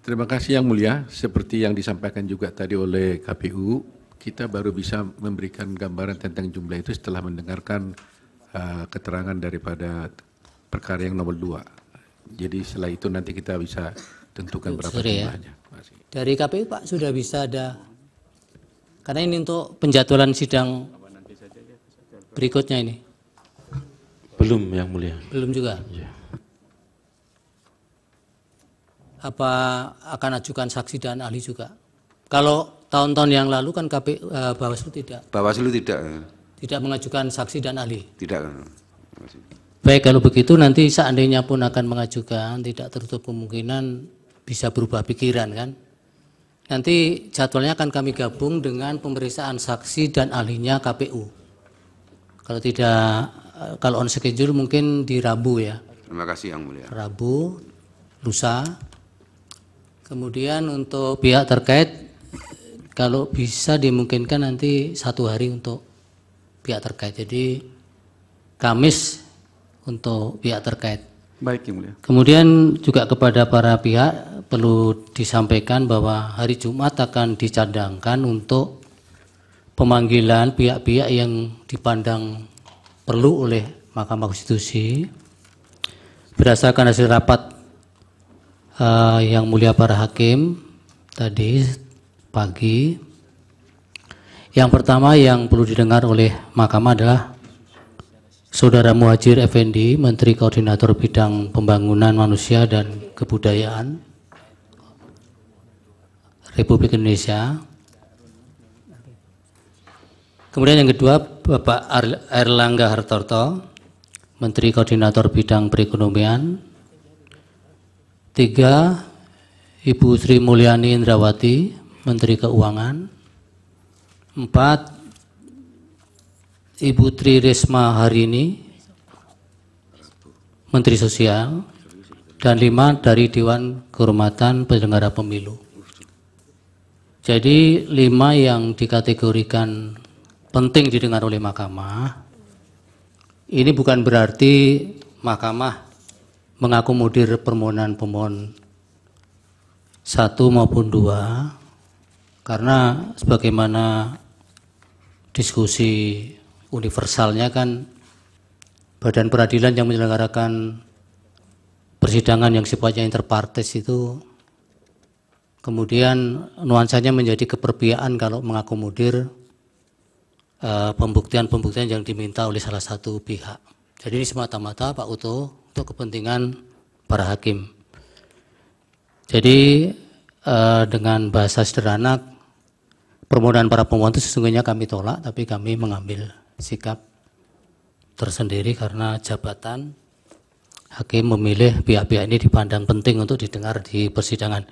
Terima kasih Yang Mulia. Seperti yang disampaikan juga tadi oleh KPU, kita baru bisa memberikan gambaran tentang jumlah itu setelah mendengarkan keterangan daripada perkara yang nomor 2. Jadi setelah itu nanti kita bisa tentukan berapa jumlahnya. Dari KPU Pak sudah bisa ada, karena ini untuk penjadwalan sidang berikutnya ini. Belum Yang Mulia. Belum juga. Ya. Apa akan ajukan saksi dan ahli juga? Kalau tahun-tahun yang lalu kan Bawaslu tidak. Bawaslu tidak. Tidak mengajukan saksi dan ahli. Tidak. Baik, kalau begitu nanti seandainya pun akan mengajukan, tidak tertutup kemungkinan bisa berubah pikiran kan. Nanti jadwalnya akan kami gabung dengan pemeriksaan saksi dan ahlinya KPU. Kalau tidak, kalau on schedule mungkin di Rabu ya. Terima kasih Yang Mulia. Rabu, lusa. Kemudian untuk pihak terkait, kalau bisa dimungkinkan nanti 1 hari untuk pihak terkait. Jadi Kamis untuk pihak terkait. Baik Yang Mulia. Kemudian juga kepada para pihak perlu disampaikan bahwa hari Jumat akan dicadangkan untuk pemanggilan pihak-pihak yang dipandang perlu oleh Mahkamah Konstitusi berdasarkan hasil rapat Yang Mulia para hakim tadi pagi. Yang pertama yang perlu didengar oleh Mahkamah adalah Saudara Muhadjir Effendi, Menteri Koordinator Bidang Pembangunan Manusia dan Kebudayaan Republik Indonesia. Kemudian yang kedua Bapak Airlangga Hartarto, Menteri Koordinator Bidang Perekonomian. 3, Ibu Sri Mulyani Indrawati, Menteri Keuangan. 4, Ibu Tri Risma Harini, Menteri Sosial. Dan 5 dari Dewan Kehormatan Penyelenggara Pemilu. Jadi 5 yang dikategorikan penting didengar oleh Mahkamah. Ini bukan berarti Mahkamah mengakomodir permohonan pemohon 1 maupun 2, karena sebagaimana diskusi universalnya kan badan peradilan yang menyelenggarakan persidangan yang sifatnya interpartes itu kemudian nuansanya menjadi keperpihakan kalau mengakomodir pembuktian-pembuktian yang diminta oleh salah satu pihak. Jadi ini semata-mata Pak Uto untuk kepentingan para hakim. Jadi dengan bahasa sederhana, permohonan para pemohon itu sesungguhnya kami tolak, tapi kami mengambil sikap tersendiri karena jabatan hakim memilih pihak-pihak ini dipandang penting untuk didengar di persidangan.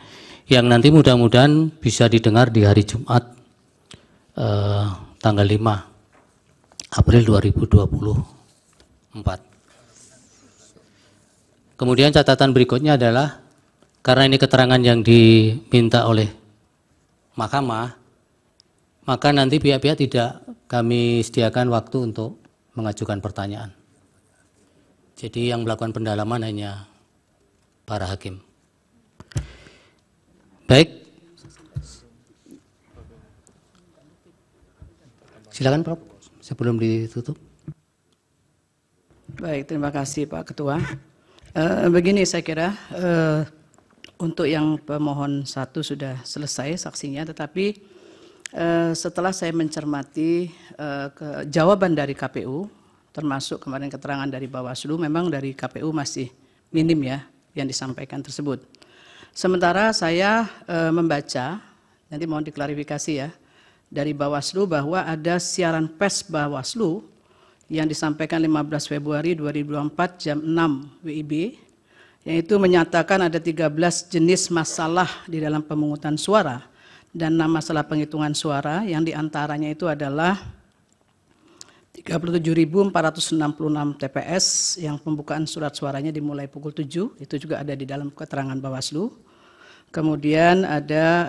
Yang nanti mudah-mudahan bisa didengar di hari Jumat tanggal 5 April 2024. Kemudian catatan berikutnya adalah karena ini keterangan yang diminta oleh Mahkamah, maka nanti pihak-pihak tidak kami sediakan waktu untuk mengajukan pertanyaan. Jadi yang melakukan pendalaman hanya para hakim. Baik. Silakan Prof, sebelum ditutup. Baik, terima kasih Pak Ketua. Begini saya kira untuk yang pemohon 1 sudah selesai saksinya, tetapi setelah saya mencermati jawaban dari KPU, termasuk kemarin keterangan dari Bawaslu, memang dari KPU masih minim ya yang disampaikan tersebut. Sementara saya membaca, nanti mohon diklarifikasi ya, dari Bawaslu bahwa ada siaran pers Bawaslu yang disampaikan 15 Februari 2024 jam 6 WIB, yaitu menyatakan ada 13 jenis masalah di dalam pemungutan suara dan 6 masalah penghitungan suara, yang diantaranya itu adalah 37.466 TPS yang pembukaan surat suaranya dimulai pukul 7, itu juga ada di dalam keterangan Bawaslu. Kemudian ada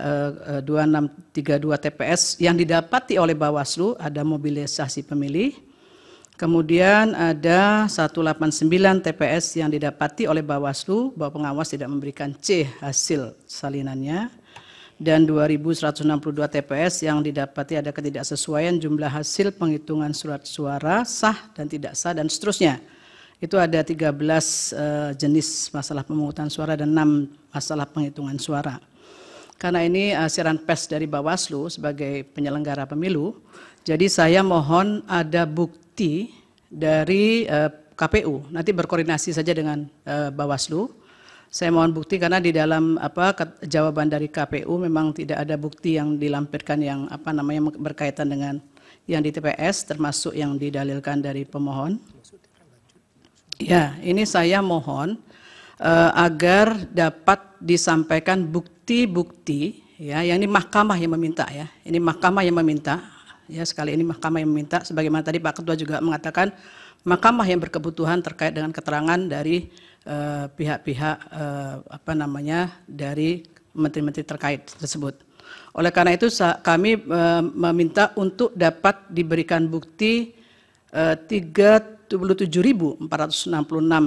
2632 TPS yang didapati oleh Bawaslu, ada mobilisasi pemilih. Kemudian ada 189 TPS yang didapati oleh Bawaslu bahwa pengawas tidak memberikan C hasil salinannya, dan 2.162 TPS yang didapati ada ketidaksesuaian jumlah hasil penghitungan surat suara sah dan tidak sah dan seterusnya. Itu ada 13 jenis masalah pemungutan suara dan 6 masalah penghitungan suara. Karena ini siaran pers dari Bawaslu sebagai penyelenggara pemilu, jadi saya mohon ada bukti dari KPU, nanti berkoordinasi saja dengan Bawaslu. Saya mohon bukti karena di dalam jawaban dari KPU memang tidak ada bukti yang dilampirkan yang berkaitan dengan yang di TPS, termasuk yang didalilkan dari pemohon. Ya, ini saya mohon agar dapat disampaikan bukti-bukti, ya, yang ini mahkamah yang meminta, ya, ini mahkamah yang meminta. Ya, sekali ini mahkamah yang meminta, sebagaimana tadi Pak Ketua juga mengatakan mahkamah yang berkebutuhan terkait dengan keterangan dari pihak-pihak dari menteri-menteri terkait tersebut. Oleh karena itu kami meminta untuk dapat diberikan bukti 37.466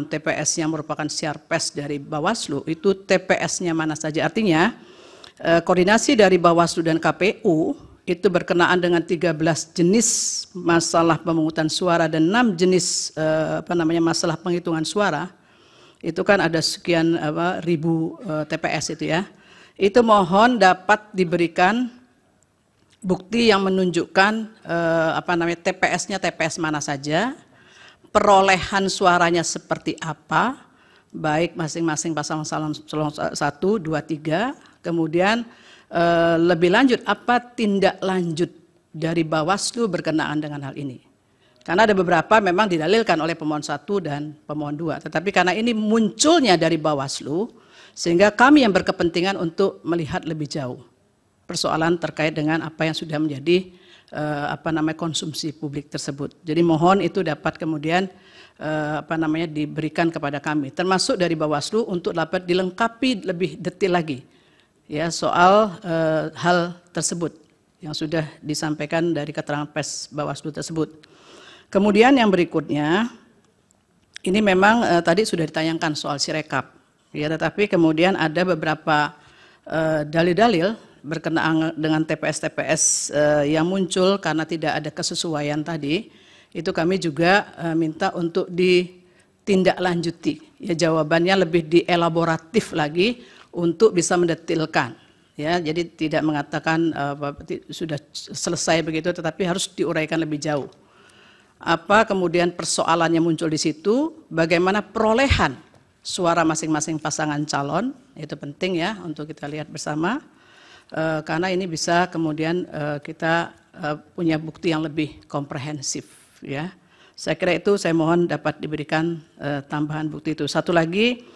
TPS yang merupakan siar pers dari Bawaslu, itu TPS-nya mana saja. Artinya koordinasi dari Bawaslu dan KPU itu berkenaan dengan 13 jenis masalah pemungutan suara dan 6 jenis masalah penghitungan suara. Itu kan ada sekian ribu TPS itu, ya. Itu mohon dapat diberikan bukti yang menunjukkan TPS-nya TPS mana saja, perolehan suaranya seperti apa, baik masing-masing pasangan calon 1, 2, 3, kemudian lebih lanjut, apa tindak lanjut dari Bawaslu berkenaan dengan hal ini. Karena ada beberapa memang didalilkan oleh pemohon 1 dan pemohon 2. Tetapi karena ini munculnya dari Bawaslu, sehingga kami yang berkepentingan untuk melihat lebih jauh persoalan terkait dengan apa yang sudah menjadi konsumsi publik tersebut. Jadi mohon itu dapat kemudian diberikan kepada kami, termasuk dari Bawaslu untuk dapat dilengkapi lebih detail lagi, ya, soal hal tersebut yang sudah disampaikan dari keterangan pers Bawaslu tersebut. Kemudian yang berikutnya, ini memang tadi sudah ditayangkan soal Sirekap, ya, tetapi kemudian ada beberapa dalil-dalil berkenaan dengan TPS-TPS yang muncul karena tidak ada kesesuaian tadi. Itu kami juga minta untuk ditindaklanjuti, ya, jawabannya lebih dielaboratif lagi untuk bisa mendetilkan, ya, jadi tidak mengatakan sudah selesai begitu, tetapi harus diuraikan lebih jauh. Apa kemudian persoalannya muncul di situ, bagaimana perolehan suara masing-masing pasangan calon, itu penting, ya, untuk kita lihat bersama, karena ini bisa kemudian kita punya bukti yang lebih komprehensif, ya. Saya kira itu saya mohon dapat diberikan tambahan bukti itu. Satu lagi,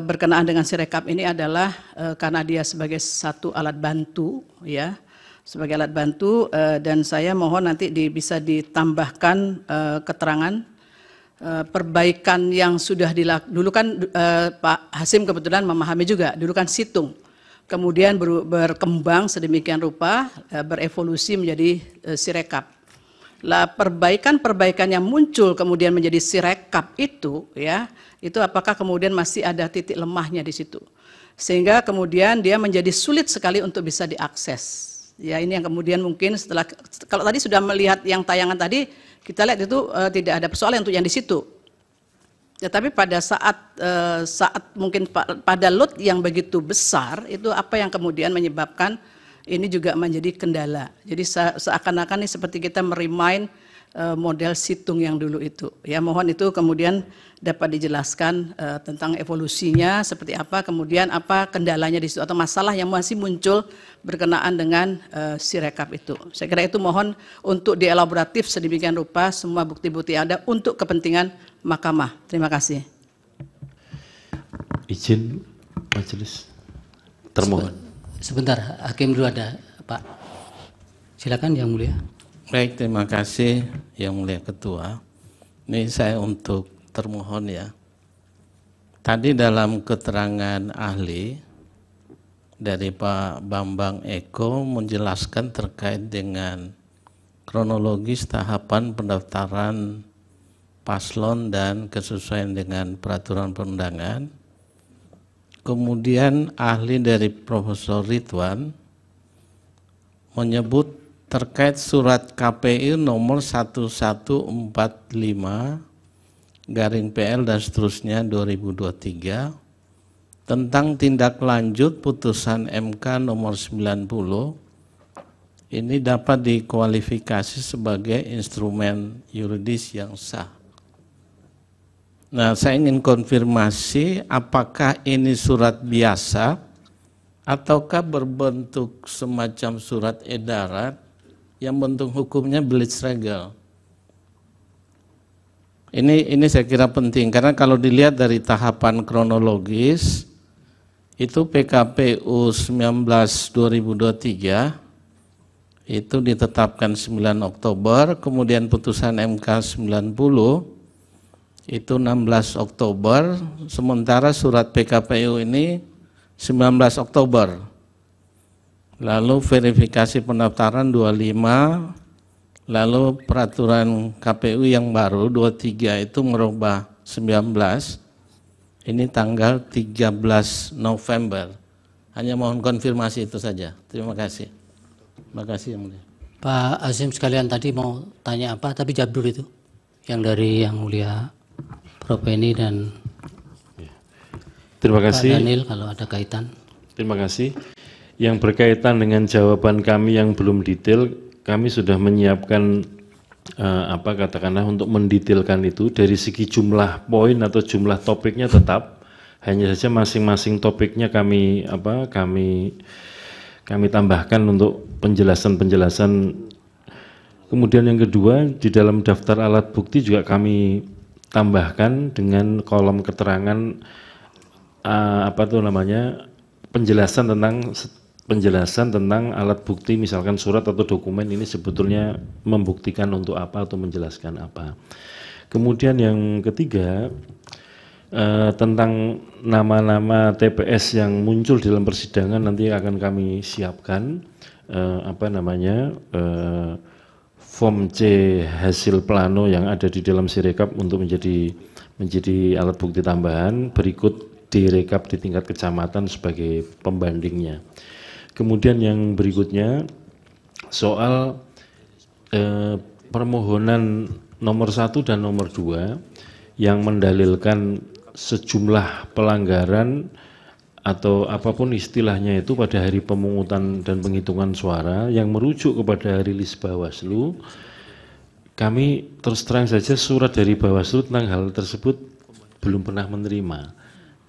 berkenaan dengan Sirekap ini adalah karena dia sebagai satu alat bantu, ya, sebagai alat bantu, dan saya mohon nanti bisa ditambahkan keterangan perbaikan yang sudah dilakukan. Dulu kan Pak Hasim kebetulan memahami juga, dulu kan situng, kemudian berkembang sedemikian rupa, berevolusi menjadi Sirekap. Lah perbaikan-perbaikan yang muncul kemudian menjadi Sirekap itu, ya, itu apakah kemudian masih ada titik lemahnya di situ, sehingga kemudian dia menjadi sulit sekali untuk bisa diakses. Ya, ini yang kemudian mungkin setelah, kalau tadi sudah melihat yang tayangan tadi, kita lihat itu tidak ada persoalan untuk yang di situ. Tetapi pada saat mungkin pada load yang begitu besar, itu apa yang kemudian menyebabkan ini juga menjadi kendala. Jadi seakan-akan ini seperti kita merimain model situng yang dulu itu. Ya, mohon itu kemudian dapat dijelaskan tentang evolusinya seperti apa, kemudian apa kendalanya di situ atau masalah yang masih muncul berkenaan dengan Sirekap itu. Saya kira itu mohon untuk dielaboratif sedemikian rupa semua bukti-bukti yang ada untuk kepentingan mahkamah. Terima kasih. Izin majelis termohon. Sebentar, hakim dulu ada, Pak. Silakan Yang Mulia. Baik, terima kasih Yang Mulia Ketua. Ini saya untuk termohon, ya. Tadi dalam keterangan ahli dari Pak Bambang Eko menjelaskan terkait dengan kronologis tahapan pendaftaran paslon dan kesesuaian dengan peraturan perundangan. Kemudian ahli dari Profesor Ridwan menyebut terkait surat KPU nomor 1145/PL dan seterusnya 2023 tentang tindak lanjut putusan MK nomor 90 ini dapat dikualifikasi sebagai instrumen yuridis yang sah. Nah, saya ingin konfirmasi apakah ini surat biasa ataukah berbentuk semacam surat edaran yang bentuk hukumnya Blitzregel. Ini saya kira penting karena kalau dilihat dari tahapan kronologis itu PKPU 19/2023 itu ditetapkan 9 Oktober, kemudian putusan MK 90 itu 16 Oktober, sementara surat PKPU ini 19 Oktober. Lalu verifikasi pendaftaran 25, lalu peraturan KPU yang baru 23 itu merubah 19, ini tanggal 13 November. Hanya mohon konfirmasi itu saja. Terima kasih. Terima kasih Yang Mulia. Pak Azim sekalian tadi mau tanya apa, tapi jawab dulu itu. Yang dari Yang Mulia Prof. Eni dan Terima Pak kasih. Daniel kalau ada kaitan. Terima kasih. Yang berkaitan dengan jawaban kami yang belum detail, kami sudah menyiapkan katakanlah untuk mendetailkan itu dari segi jumlah poin atau jumlah topiknya tetap, hanya saja masing-masing topiknya kami tambahkan untuk penjelasan-penjelasan. Kemudian yang kedua, di dalam daftar alat bukti juga kami tambahkan dengan kolom keterangan penjelasan tentang alat bukti, misalkan surat atau dokumen ini sebetulnya membuktikan untuk apa atau menjelaskan apa. Kemudian yang ketiga, tentang nama-nama TPS yang muncul dalam persidangan nanti akan kami siapkan form C hasil plano yang ada di dalam Sirekap untuk menjadi alat bukti tambahan, berikut direkap di tingkat kecamatan sebagai pembandingnya. Kemudian yang berikutnya soal permohonan nomor 1 dan nomor 2 yang mendalilkan sejumlah pelanggaran atau apapun istilahnya itu pada hari pemungutan dan penghitungan suara yang merujuk kepada rilis Bawaslu. Kami terus terang saja surat dari Bawaslu tentang hal tersebut belum pernah menerima.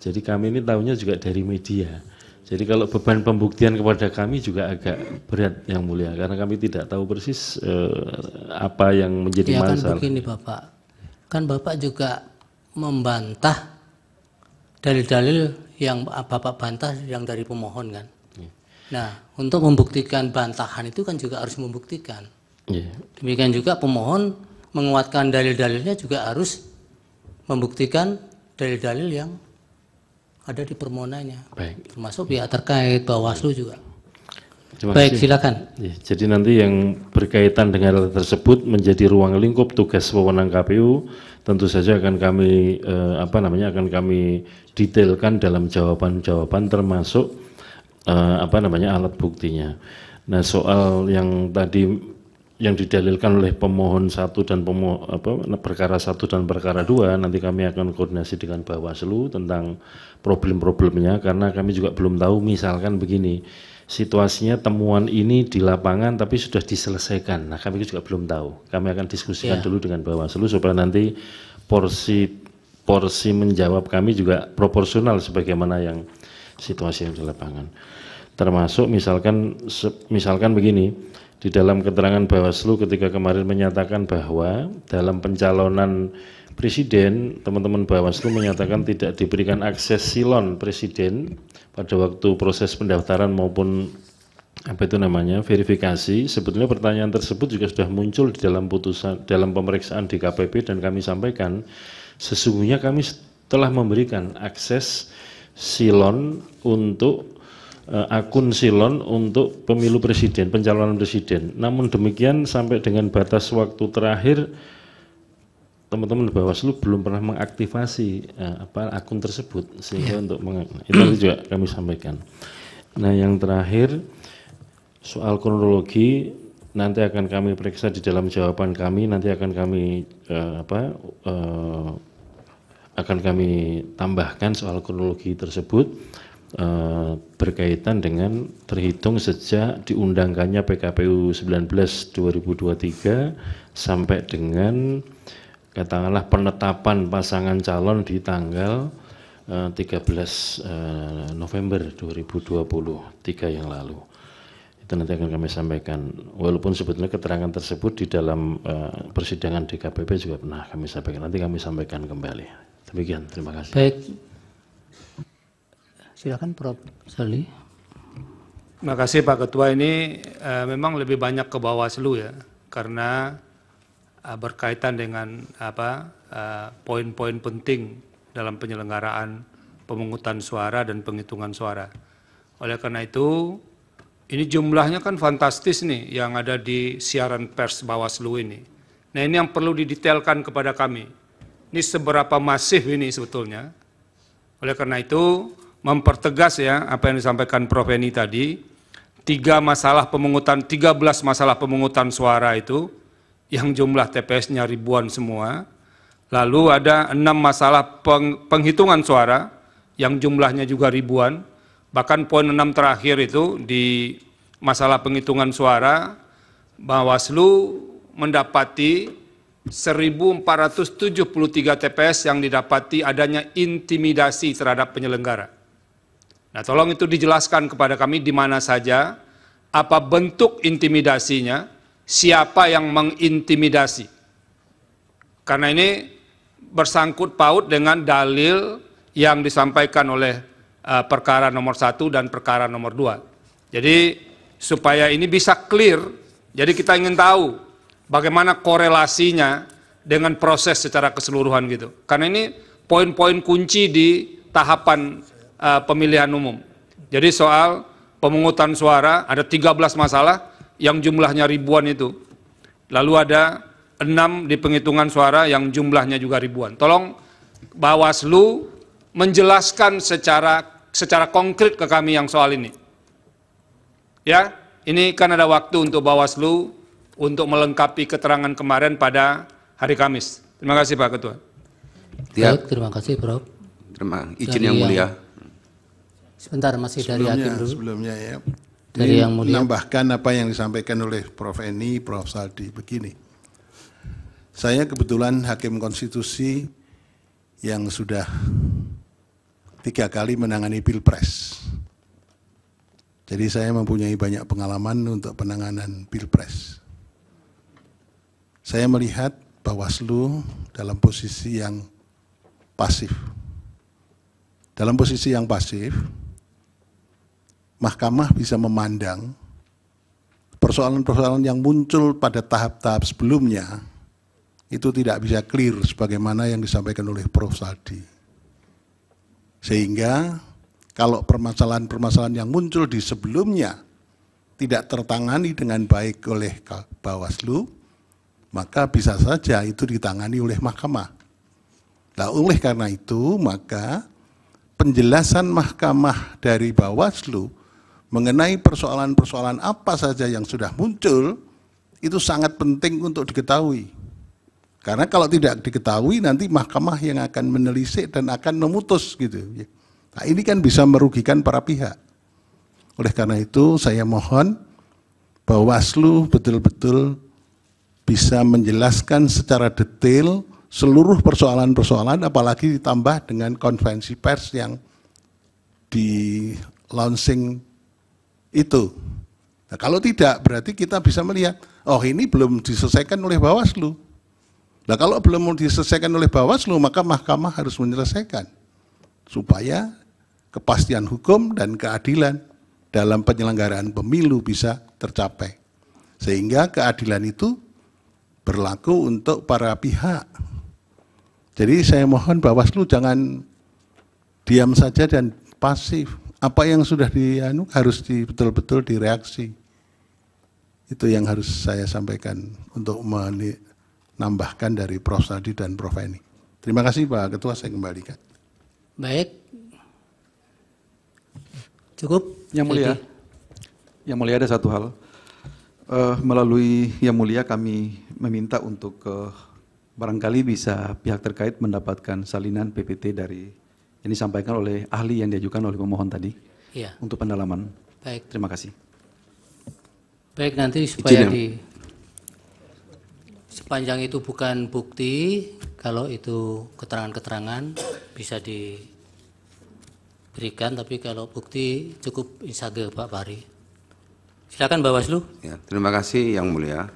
Jadi kami ini tahunya juga dari media. Jadi kalau beban pembuktian kepada kami juga agak berat Yang Mulia, karena kami tidak tahu persis apa yang menjadi ya, masalah. kan begini Bapak, kan Bapak juga membantah dalil-dalil yang Bapak bantah yang dari pemohon kan. Nah, untuk membuktikan bantahan itu kan juga harus membuktikan. Demikian juga pemohon menguatkan dalil-dalilnya juga harus membuktikan dalil-dalil yang ada di permohonannya. Baik. Termasuk pihak terkait, Bawaslu juga. Baik, silakan. Jadi nanti yang berkaitan dengan hal tersebut menjadi ruang lingkup tugas wewenang KPU, tentu saja akan kami akan kami detailkan dalam jawaban-jawaban termasuk alat buktinya. Nah, soal yang tadi yang didalilkan oleh pemohon 1 dan perkara 1 dan perkara 2, nanti kami akan koordinasi dengan Bawaslu tentang problem-problemnya, karena kami juga belum tahu, misalkan begini, situasinya temuan ini di lapangan tapi sudah diselesaikan. Nah, kami juga belum tahu. Kami akan diskusikan dulu dengan Bawaslu supaya nanti porsi menjawab kami juga proporsional sebagaimana yang situasi yang di lapangan. Termasuk misalkan begini, di dalam keterangan Bawaslu ketika kemarin menyatakan bahwa dalam pencalonan presiden, teman-teman Bawaslu menyatakan tidak diberikan akses silon presiden pada waktu proses pendaftaran maupun verifikasi. Sebetulnya pertanyaan tersebut juga sudah muncul di dalam putusan, dalam pemeriksaan DKPP, dan kami sampaikan sesungguhnya kami telah memberikan akses silon untuk akun silon untuk pemilu presiden, pencalonan presiden. Namun demikian sampai dengan batas waktu terakhir teman-teman Bawaslu belum pernah mengaktifasi akun tersebut, sehingga untuk itu juga kami sampaikan. Nah, yang terakhir soal kronologi nanti akan kami periksa di dalam jawaban kami, nanti akan kami akan kami tambahkan soal kronologi tersebut berkaitan dengan terhitung sejak diundangkannya PKPU 19 2023 sampai dengan katakanlah penetapan pasangan calon di tanggal 13 November 2023 yang lalu. Itu nanti akan kami sampaikan. Walaupun sebetulnya keterangan tersebut di dalam persidangan DKPP juga pernah kami sampaikan. Nanti kami sampaikan kembali. Demikian, terima kasih. Baik. Silakan Prof. Sali. Terima kasih Pak Ketua. Ini memang lebih banyak ke Bawaslu ya, karena berkaitan dengan poin-poin penting dalam penyelenggaraan pemungutan suara dan penghitungan suara. Oleh karena itu, ini jumlahnya kan fantastis nih yang ada di siaran pers Bawaslu ini. Nah, ini yang perlu didetailkan kepada kami. Ini seberapa masif ini sebetulnya. Oleh karena itu, mempertegas ya apa yang disampaikan Prof. Eni tadi, 13 masalah pemungutan suara itu, yang jumlah TPS-nya ribuan semua. Lalu ada 6 masalah penghitungan suara, yang jumlahnya juga ribuan. Bahkan poin 6 terakhir itu di masalah penghitungan suara, Bawaslu mendapati 1.473 TPS yang didapati adanya intimidasi terhadap penyelenggara. Nah, tolong itu dijelaskan kepada kami di mana saja, apa bentuk intimidasinya, siapa yang mengintimidasi. Karena ini bersangkut paut dengan dalil yang disampaikan oleh perkara nomor 1 dan perkara nomor 2. Jadi supaya ini bisa clear, jadi kita ingin tahu bagaimana korelasinya dengan proses secara keseluruhan gitu. Karena ini poin-poin kunci di tahapan pemilihan umum. Jadi soal pemungutan suara ada 13 masalah yang jumlahnya ribuan itu. Lalu ada 6 di penghitungan suara yang jumlahnya juga ribuan. Tolong Bawaslu menjelaskan secara konkret ke kami yang soal ini. Ya, ini kan ada waktu untuk Bawaslu untuk melengkapi keterangan kemarin pada hari Kamis. Terima kasih Pak Ketua. Baik, terima kasih Prof. Izin yang mulia. Sebentar, masih dari Hakim dulu. Sebelumnya ya. Dari yang mulia. Menambahkan apa yang disampaikan oleh Prof. Eni, Prof. Saldi, begini. Saya kebetulan Hakim Konstitusi yang sudah 3 kali menangani Pilpres. Jadi saya mempunyai banyak pengalaman untuk penanganan Pilpres. Saya melihat Bawaslu dalam posisi yang pasif. Dalam posisi yang pasif, Mahkamah bisa memandang persoalan-persoalan yang muncul pada tahap-tahap sebelumnya itu tidak bisa clear sebagaimana yang disampaikan oleh Prof. Saldi. Sehingga kalau permasalahan-permasalahan yang muncul di sebelumnya tidak tertangani dengan baik oleh Bawaslu, maka bisa saja itu ditangani oleh Mahkamah. Nah, oleh karena itu, maka penjelasan Mahkamah dari Bawaslu mengenai persoalan-persoalan apa saja yang sudah muncul, itu sangat penting untuk diketahui. Karena kalau tidak diketahui, nanti Mahkamah yang akan menelisik dan akan memutus gitu. Nah, ini kan bisa merugikan para pihak. Oleh karena itu, saya mohon Bawaslu betul-betul bisa menjelaskan secara detail seluruh persoalan-persoalan, apalagi ditambah dengan konferensi pers yang di launching itu. Nah, kalau tidak, berarti kita bisa melihat, oh ini belum diselesaikan oleh Bawaslu. Nah, kalau belum diselesaikan oleh Bawaslu, maka Mahkamah harus menyelesaikan. Supaya kepastian hukum dan keadilan dalam penyelenggaraan pemilu bisa tercapai. Sehingga keadilan itu berlaku untuk para pihak. Jadi saya mohon Bawaslu jangan diam saja dan pasif. apa yang sudah harus betul-betul direaksi. Itu yang harus saya sampaikan untuk menambahkan dari Prof. Sadi dan Prof. Eni. Terima kasih Pak Ketua, saya kembalikan. Baik. Cukup? Yang Mulia, Yang Mulia ada satu hal. Melalui Yang Mulia kami meminta untuk barangkali bisa pihak terkait mendapatkan salinan PPT dari yang disampaikan oleh ahli yang diajukan oleh pemohon tadi Iya. untuk pendalaman. Baik. Terima kasih. Baik, nanti supaya sepanjang itu bukan bukti, kalau itu keterangan-keterangan bisa diberikan, tapi kalau bukti cukup insage Pak Pari. Silakan Bawaslu. Ya, terima kasih Yang Mulia.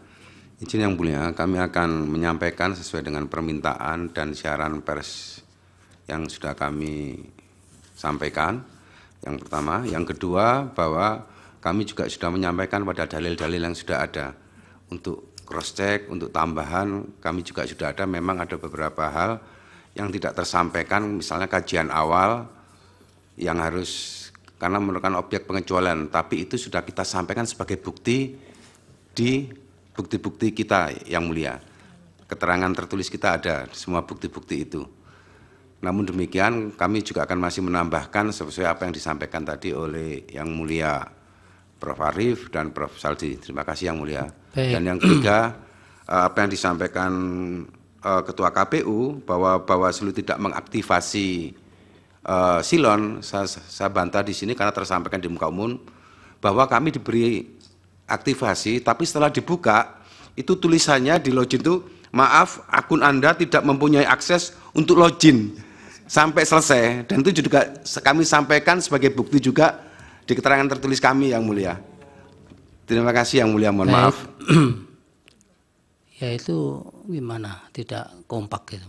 Izin Yang Mulia, kami akan menyampaikan sesuai dengan permintaan dan siaran pers yang sudah kami sampaikan. Yang pertama, yang kedua bahwa kami juga sudah menyampaikan pada dalil-dalil yang sudah ada. Untuk cross-check, untuk tambahan, kami juga sudah ada, memang ada beberapa hal yang tidak tersampaikan, misalnya kajian awal yang harus, karena merupakan objek pengecualian, tapi itu sudah kita sampaikan sebagai bukti di bukti-bukti kita Yang Mulia. Keterangan tertulis kita ada, semua bukti-bukti itu. Namun demikian, kami juga akan masih menambahkan sesuai apa yang disampaikan tadi oleh Yang Mulia Prof. Arief dan Prof. Saldi. Terima kasih Yang Mulia. Baik. Dan yang ketiga, apa yang disampaikan Ketua KPU bahwa Bawaslu tidak mengaktifasi silon, saya bantah di sini karena tersampaikan di muka umum bahwa kami diberi aktivasi, tapi setelah dibuka itu tulisannya di login itu, maaf akun Anda tidak mempunyai akses untuk login sampai selesai, dan itu juga kami sampaikan sebagai bukti juga di keterangan tertulis kami Yang Mulia. Terima kasih Yang Mulia, mohon maaf. Ya itu gimana, tidak kompak gitu.